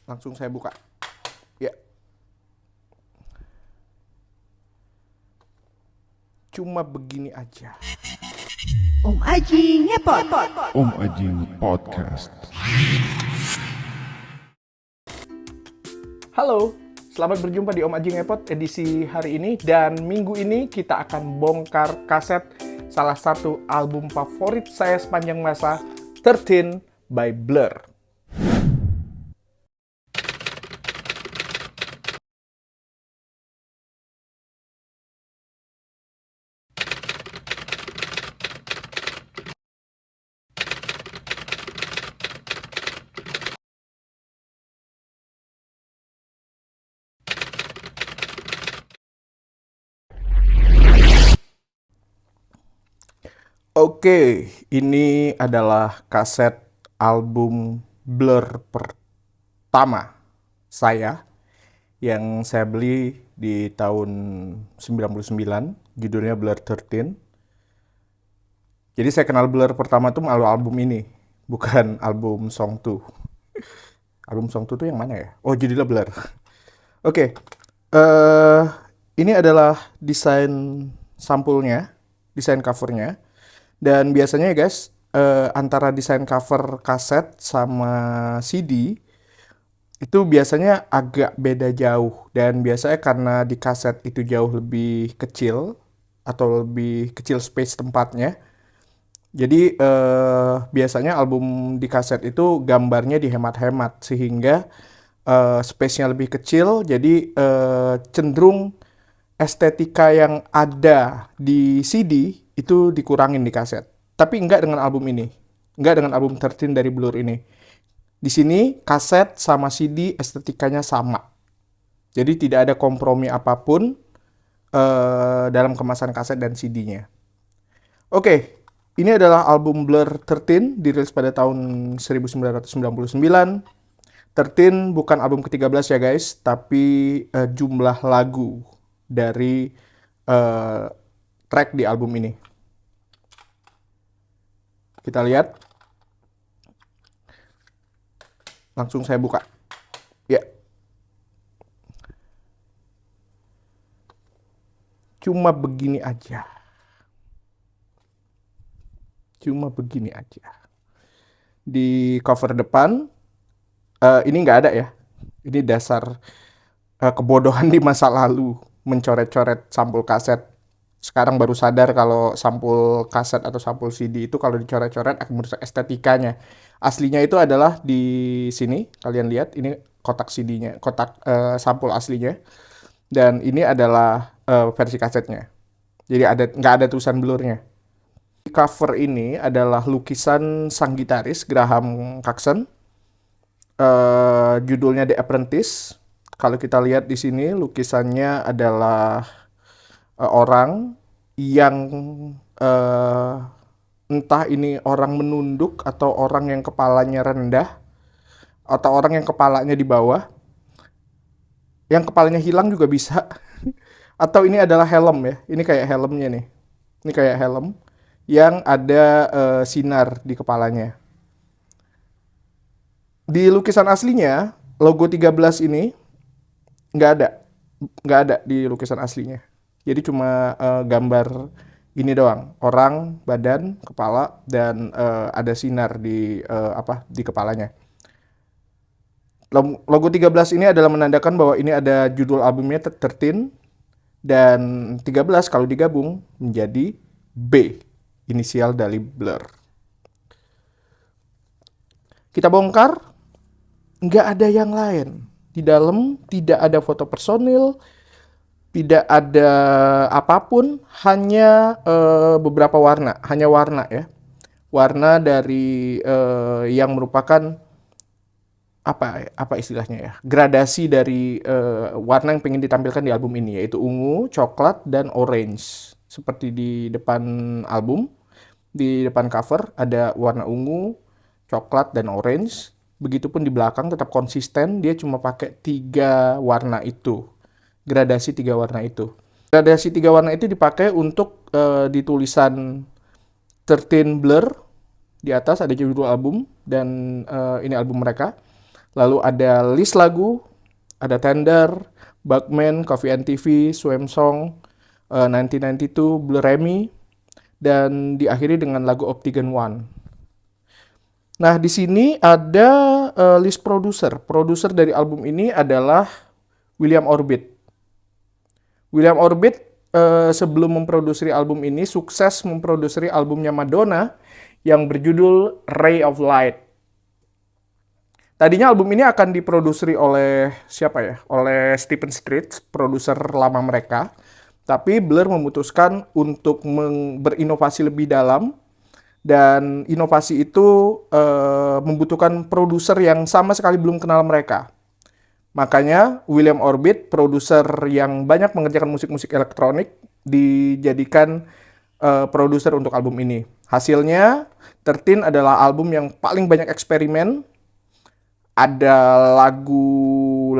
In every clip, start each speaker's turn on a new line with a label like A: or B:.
A: Langsung saya buka. Ya, cuma begini aja.
B: Om Aji ngepot.
C: Om Ajing Podcast.
A: Halo, selamat berjumpa di Om Aji Ngepot edisi hari ini. Dan minggu ini kita akan bongkar kaset salah satu album favorit saya sepanjang masa, 13 by Blur. Oke, ini adalah kaset album Blur pertama saya yang saya beli di tahun 99, judulnya Blur 13. Jadi saya kenal Blur pertama tuh melalui album ini, bukan album Song 2. Album Song 2 tuh yang mana ya? Oh, judulnya Blur. Oke, ini adalah desain sampulnya, desain covernya. Dan biasanya ya guys, antara desain cover kaset sama CD itu biasanya agak beda jauh. Dan biasanya karena di kaset itu jauh lebih kecil atau lebih kecil space tempatnya, jadi biasanya album di kaset itu gambarnya dihemat-hemat sehingga space-nya lebih kecil. Jadi cenderung estetika yang ada di CD itu dikurangin di kaset. Tapi enggak dengan album ini. Enggak dengan album 13 dari Blur ini. Di sini kaset sama CD estetikanya sama. Jadi tidak ada kompromi apapun dalam kemasan kaset dan CD-nya. Oke, ini adalah album Blur 13 dirilis pada tahun 1999. 13 bukan album ke-13 ya guys, tapi jumlah lagu dari track di album ini. Kita lihat. Langsung saya buka. Ya. Cuma begini aja. Cuma begini aja. Di cover depan, ini nggak ada ya. Ini dasar kebodohan di masa lalu. Mencoret-coret sampul kaset. Sekarang baru sadar kalau sampul kaset atau sampul CD itu kalau dicoret-coret akan merusak estetikanya. Aslinya itu adalah di sini, kalian lihat ini kotak CD-nya, kotak sampul aslinya. Dan ini adalah versi kasetnya. Jadi nggak ada tulisan blurnya. Cover ini adalah lukisan sang gitaris Graham Coxon. Judulnya The Apprentice. Kalau kita lihat di sini lukisannya adalah orang yang entah ini orang menunduk atau orang yang kepalanya rendah atau orang yang kepalanya di bawah, yang kepalanya hilang juga bisa. Atau ini adalah helm ya, ini kayak helmnya nih, ini kayak helm yang ada sinar di kepalanya. Di lukisan aslinya logo 13 ini nggak ada di lukisan aslinya. Jadi cuma gambar ini doang, orang, badan, kepala, dan ada sinar di di kepalanya. Logo 13 ini adalah menandakan bahwa ini ada judul albumnya 13 dan 13 kalau digabung menjadi B, inisial dari Blur. Kita bongkar, nggak ada yang lain. Di dalam tidak ada foto personil, tidak ada apapun, hanya beberapa warna, hanya warna ya. Warna dari yang merupakan apa istilahnya ya? Gradasi dari warna yang pengen ditampilkan di album ini, yaitu ungu, coklat, dan orange. Seperti di depan album, di depan cover ada warna ungu, coklat, dan orange. Begitupun di belakang tetap konsisten, dia cuma pakai 3 warna itu. Gradasi 3 warna itu. Gradasi 3 warna itu dipakai untuk di tulisan 13 Blur. Di atas ada judul album dan ini album mereka. Lalu ada list lagu, ada Tender, Bugman, Coffee and TV, Swim Song, 1992, Blue Remy, dan diakhiri dengan lagu Optigan One. Nah, di sini ada list produser. Produser dari album ini adalah William Orbit. William Orbit sebelum memproduksi album ini sukses memproduksi albumnya Madonna yang berjudul Ray of Light. Tadinya album ini akan diproduksi oleh siapa ya? Oleh Stephen Street, produser lama mereka. Tapi Blur memutuskan untuk berinovasi lebih dalam, dan inovasi itu membutuhkan produser yang sama sekali belum kenal mereka. Makanya William Orbit, produser yang banyak mengerjakan musik-musik elektronik, dijadikan produser untuk album ini. Hasilnya, 13 adalah album yang paling banyak eksperimen. Ada lagu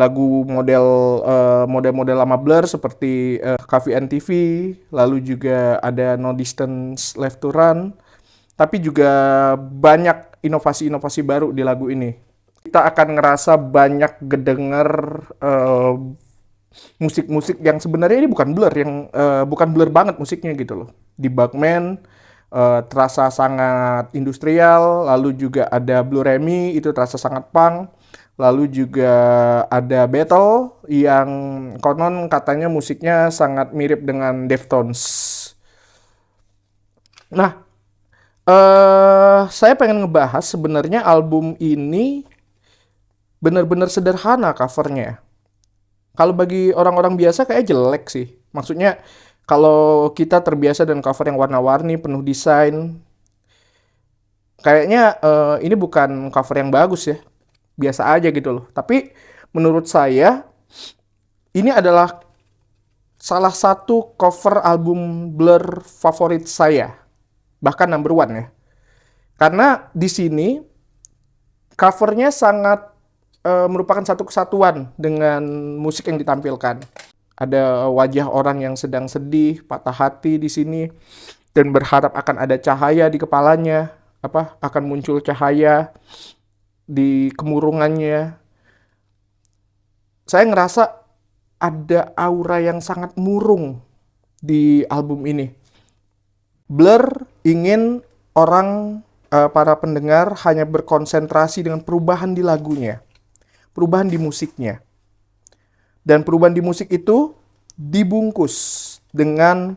A: model lama Blur seperti Coffee and TV, lalu juga ada No Distance Left to Run, tapi juga banyak inovasi-inovasi baru di lagu ini. Kita akan ngerasa banyak ngedenger musik-musik yang sebenarnya ini bukan Blur banget musiknya gitu loh. Di Bugman terasa sangat industrial, lalu juga ada Blue Remy itu terasa sangat punk, lalu juga ada Battle yang konon katanya musiknya sangat mirip dengan Deftones. Nah, saya pengen ngebahas sebenarnya album ini benar-benar sederhana covernya. Kalau bagi orang-orang biasa kayak jelek sih. Maksudnya kalau kita terbiasa dengan cover yang warna-warni, penuh desain, kayaknya ini bukan cover yang bagus ya. Biasa aja gitu loh. Tapi menurut saya, ini adalah salah satu cover album Blur favorit saya. Bahkan number one ya. Karena di sini, covernya sangat merupakan satu kesatuan dengan musik yang ditampilkan. Ada wajah orang yang sedang sedih, patah hati di sini, dan berharap akan ada cahaya di kepalanya, akan muncul cahaya di kemurungannya. Saya ngerasa ada aura yang sangat murung di album ini. Blur ingin para pendengar hanya berkonsentrasi dengan perubahan di lagunya, perubahan di musiknya. Dan perubahan di musik itu dibungkus dengan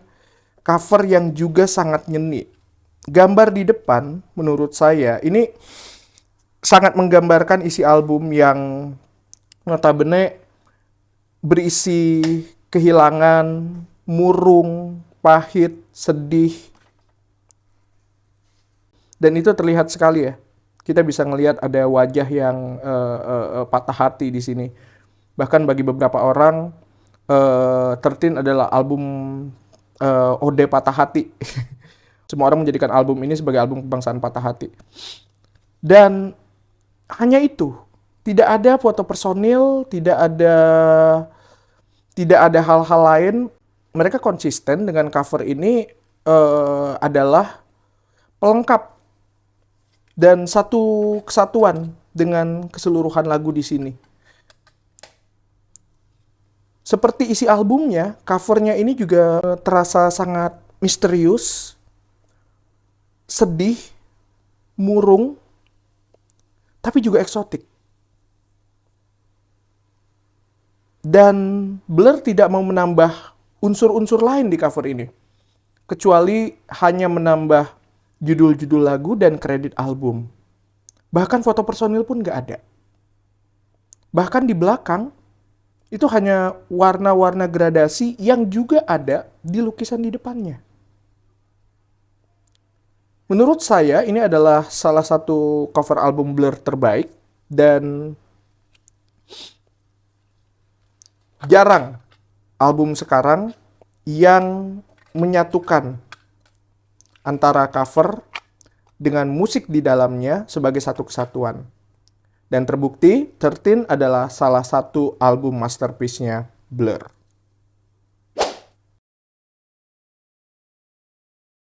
A: cover yang juga sangat nyeni. Gambar di depan, menurut saya, ini sangat menggambarkan isi album yang notabene berisi kehilangan, murung, pahit, sedih. Dan itu terlihat sekali ya. Kita bisa ngelihat ada wajah yang patah hati di sini. Bahkan bagi beberapa orang, 13 adalah album ode patah hati. Semua orang menjadikan album ini sebagai album kebangsaan patah hati. Dan hanya itu. Tidak ada foto personil, tidak ada hal-hal lain. Mereka konsisten dengan cover ini adalah pelengkap dan satu kesatuan dengan keseluruhan lagu di sini. Seperti isi albumnya, covernya ini juga terasa sangat misterius, sedih, murung, tapi juga eksotik. Dan Blur tidak mau menambah unsur-unsur lain di cover ini, kecuali hanya menambah judul-judul lagu dan kredit album. Bahkan foto personil pun nggak ada. Bahkan di belakang, itu hanya warna-warna gradasi yang juga ada di lukisan di depannya. Menurut saya, ini adalah salah satu cover album Blur terbaik, dan jarang album sekarang yang menyatukan antara cover dengan musik di dalamnya sebagai satu kesatuan. Dan terbukti, 13 adalah salah satu album masterpiece-nya Blur.